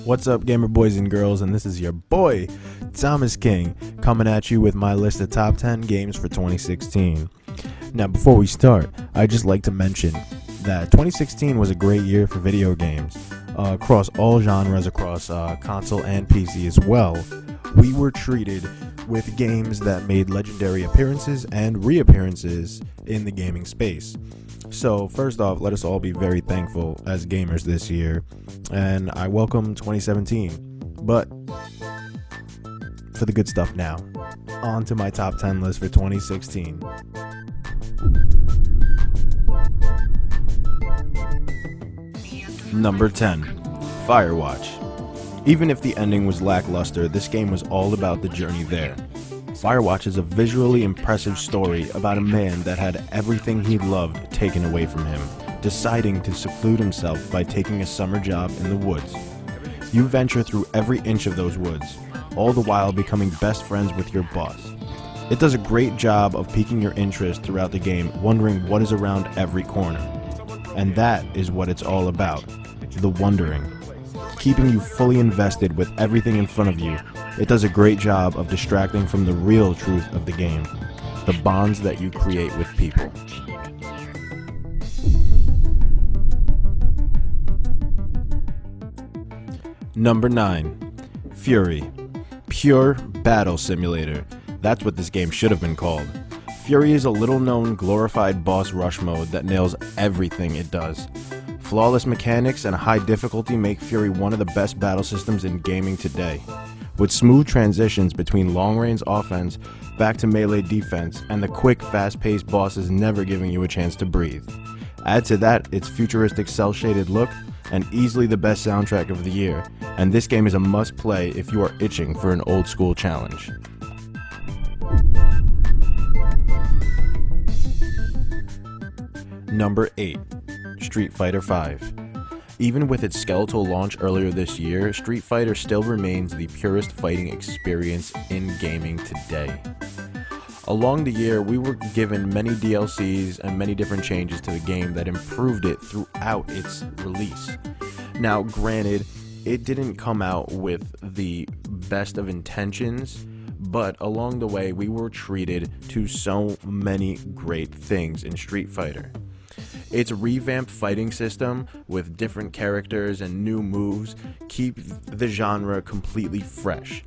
What's up, gamer boys and girls, and this is your boy, Thomas King, coming at you with my list of top 10 games for 2016. Now, before we start, I'd just like to mention that 2016 was a great year for video games. Across all genres, across console and PC as well, we were treated with games that made legendary appearances and reappearances in the gaming space. So first off, let us all be very thankful as gamers this year, and I welcome 2017. But for the good stuff now, on to my top 10 list for 2016. Number 10, Firewatch. Even if the ending was lackluster, this game was all about the journey there. Firewatch is a visually impressive story about a man that had everything he loved taken away from him, deciding to seclude himself by taking a summer job in the woods. You venture through every inch of those woods, all the while becoming best friends with your boss. It does a great job of piquing your interest throughout the game, wondering what is around every corner. And that is what it's all about, the wondering. Keeping you fully invested with everything in front of you. It does a great job of distracting from the real truth of the game, the bonds that you create with people. Number 9, Fury. Pure Battle Simulator. That's what this game should have been called. Fury is a little-known glorified boss rush mode that nails everything it does. Flawless mechanics and high difficulty make Fury one of the best battle systems in gaming today, with smooth transitions between long-range offense back to melee defense and the quick, fast-paced bosses never giving you a chance to breathe. Add to that its futuristic cel-shaded look and easily the best soundtrack of the year, and this game is a must-play if you are itching for an old-school challenge. Number 8, Street Fighter V. Even with its skeletal launch earlier this year, Street Fighter still remains the purest fighting experience in gaming today. Along the year, we were given many DLCs and many different changes to the game that improved it throughout its release. Now, granted, it didn't come out with the best of intentions, but along the way, we were treated to so many great things in Street Fighter. Its revamped fighting system with different characters and new moves keep the genre completely fresh.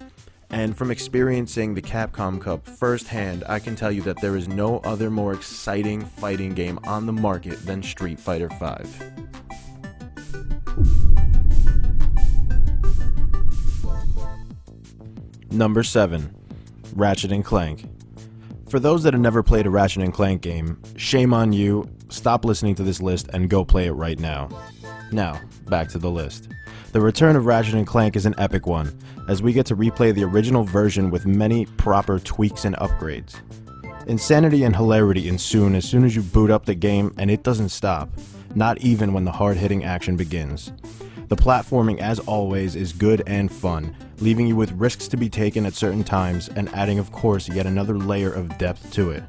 And from experiencing the Capcom Cup firsthand, I can tell you that there is no other more exciting fighting game on the market than Street Fighter V. Number 7, Ratchet Clank. For those that have never played a Ratchet Clank game, shame on you. Stop listening to this list and go play it right now. Now, back to the list. The return of Ratchet Clank is an epic one, as we get to replay the original version with many proper tweaks and upgrades. Insanity and hilarity ensue as soon as you boot up the game, and it doesn't stop, not even when the hard-hitting action begins. The platforming, as always, is good and fun, leaving you with risks to be taken at certain times and adding, of course, yet another layer of depth to it.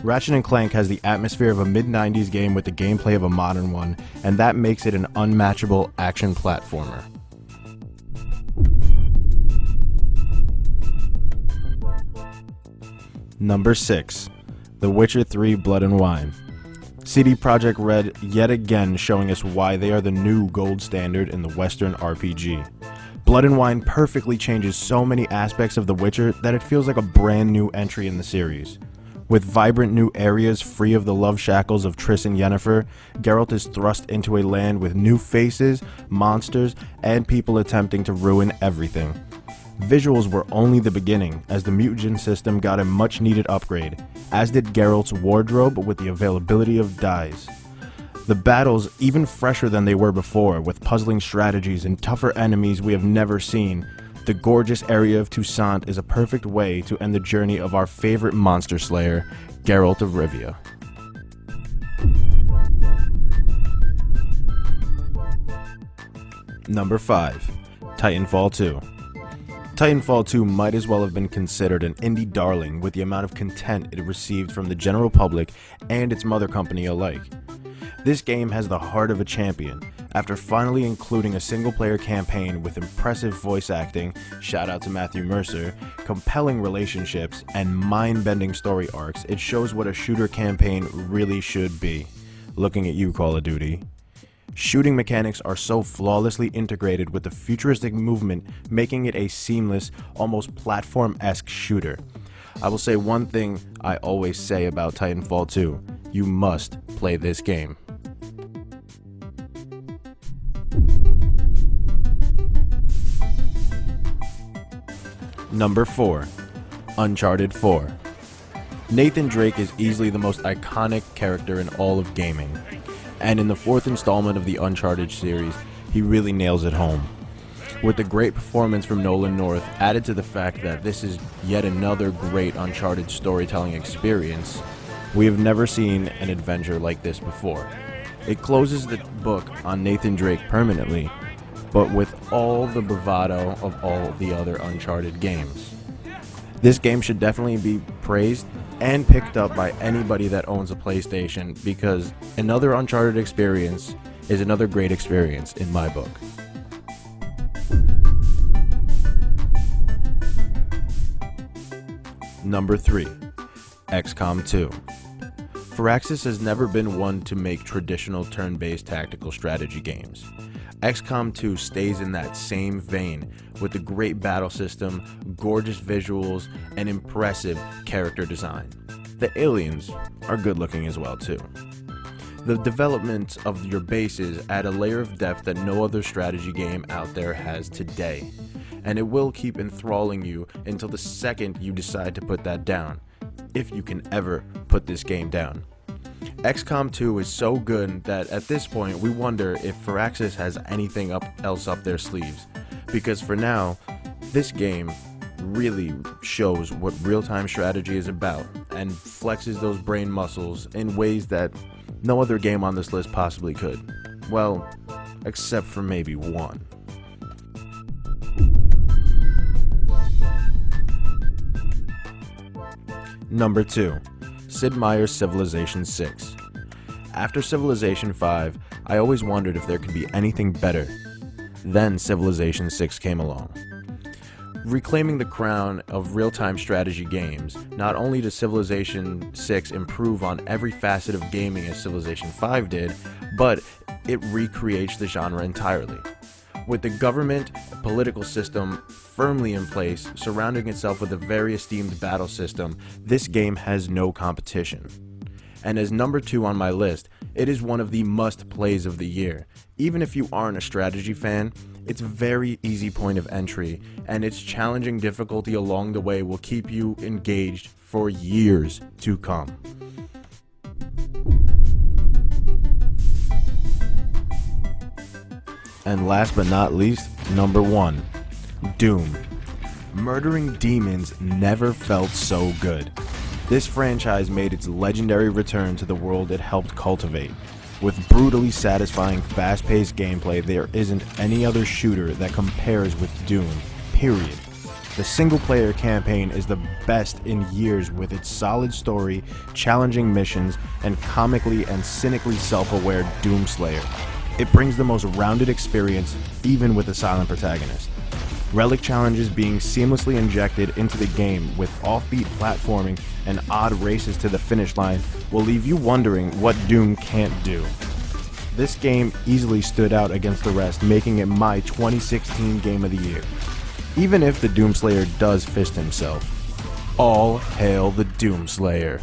Ratchet & Clank has the atmosphere of a mid-90s game with the gameplay of a modern one, and that makes it an unmatchable action platformer. Number 6, The Witcher 3 Blood and Wine. CD Projekt Red yet again showing us why they are the new gold standard in the Western RPG. Blood and Wine perfectly changes so many aspects of The Witcher that it feels like a brand new entry in the series. With vibrant new areas free of the love shackles of Triss and Yennefer, Geralt is thrust into a land with new faces, monsters, and people attempting to ruin everything. Visuals were only the beginning, as the mutagen system got a much needed upgrade, as did Geralt's wardrobe with the availability of dyes. The battles even fresher than they were before, with puzzling strategies and tougher enemies we have never seen. The gorgeous area of Toussaint is a perfect way to end the journey of our favorite monster slayer, Geralt of Rivia. Number 5, Titanfall 2. Titanfall 2 might as well have been considered an indie darling with the amount of content it received from the general public and its mother company alike. This game has the heart of a champion, After finally including a single-player campaign with impressive voice acting, shout out to Matthew Mercer, compelling relationships, and mind-bending story arcs, it shows what a shooter campaign really should be. Looking at you, Call of Duty. Shooting mechanics are so flawlessly integrated with the futuristic movement, making it a seamless, almost platform-esque shooter. I will say one thing I always say about Titanfall 2, you must play this game. Number 4. Uncharted 4. Nathan Drake is easily the most iconic character in all of gaming, and in the 4th installment of the Uncharted series, he really nails it home. With the great performance from Nolan North added to the fact that this is yet another great Uncharted storytelling experience, we have never seen an adventure like this before. It closes the book on Nathan Drake permanently, but with all the bravado of all the other Uncharted games. This game should definitely be praised and picked up by anybody that owns a PlayStation, because another Uncharted experience is another great experience in my book. Number 3. XCOM 2. Firaxis has never been one to make traditional turn-based tactical strategy games. XCOM 2 stays in that same vein with a great battle system, gorgeous visuals, and impressive character design. The aliens are good looking as well too. The development of your bases add a layer of depth that no other strategy game out there has today, and it will keep enthralling you until the second you decide to put that down, if you can ever put this game down. XCOM 2 is so good that at this point we wonder if Firaxis has anything else up their sleeves, because for now, this game really shows what real-time strategy is about and flexes those brain muscles in ways that no other game on this list possibly could. Well, except for maybe one. Number 2. Sid Meier's Civilization 6. After Civilization 5, I always wondered if there could be anything better. Then Civilization 6 came along. Reclaiming the crown of real-time strategy games, not only does Civilization 6 improve on every facet of gaming as Civilization 5 did, but it recreates the genre entirely. With the government political system firmly in place, surrounding itself with a very esteemed battle system, this game has no competition. And as number 2 on my list, it is one of the must-plays of the year. Even if you aren't a strategy fan, it's a very easy point of entry, and its challenging difficulty along the way will keep you engaged for years to come. And last but not least, number 1, Doom. Murdering demons never felt so good. This franchise made its legendary return to the world it helped cultivate. With brutally satisfying, fast-paced gameplay, there isn't any other shooter that compares with Doom, period. The single-player campaign is the best in years with its solid story, challenging missions, and comically and cynically self-aware Doomslayer. It brings the most rounded experience, even with a silent protagonist. Relic challenges being seamlessly injected into the game with offbeat platforming and odd races to the finish line will leave you wondering what Doom can't do. This game easily stood out against the rest, making it my 2016 Game of the Year. Even if the Doomslayer does fist himself. All hail the Doomslayer.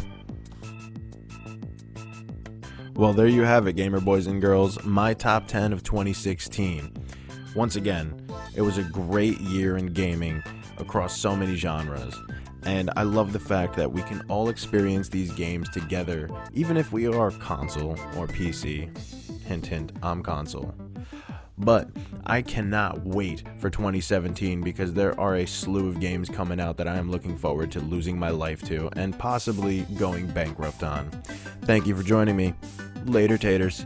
Well, there you have it, gamer boys and girls, my top 10 of 2016. Once again, it was a great year in gaming across so many genres, and I love the fact that we can all experience these games together, even if we are console or PC. Hint, hint, I'm console. But I cannot wait for 2017 because there are a slew of games coming out that I am looking forward to losing my life to and possibly going bankrupt on. Thank you for joining me. Later, taters.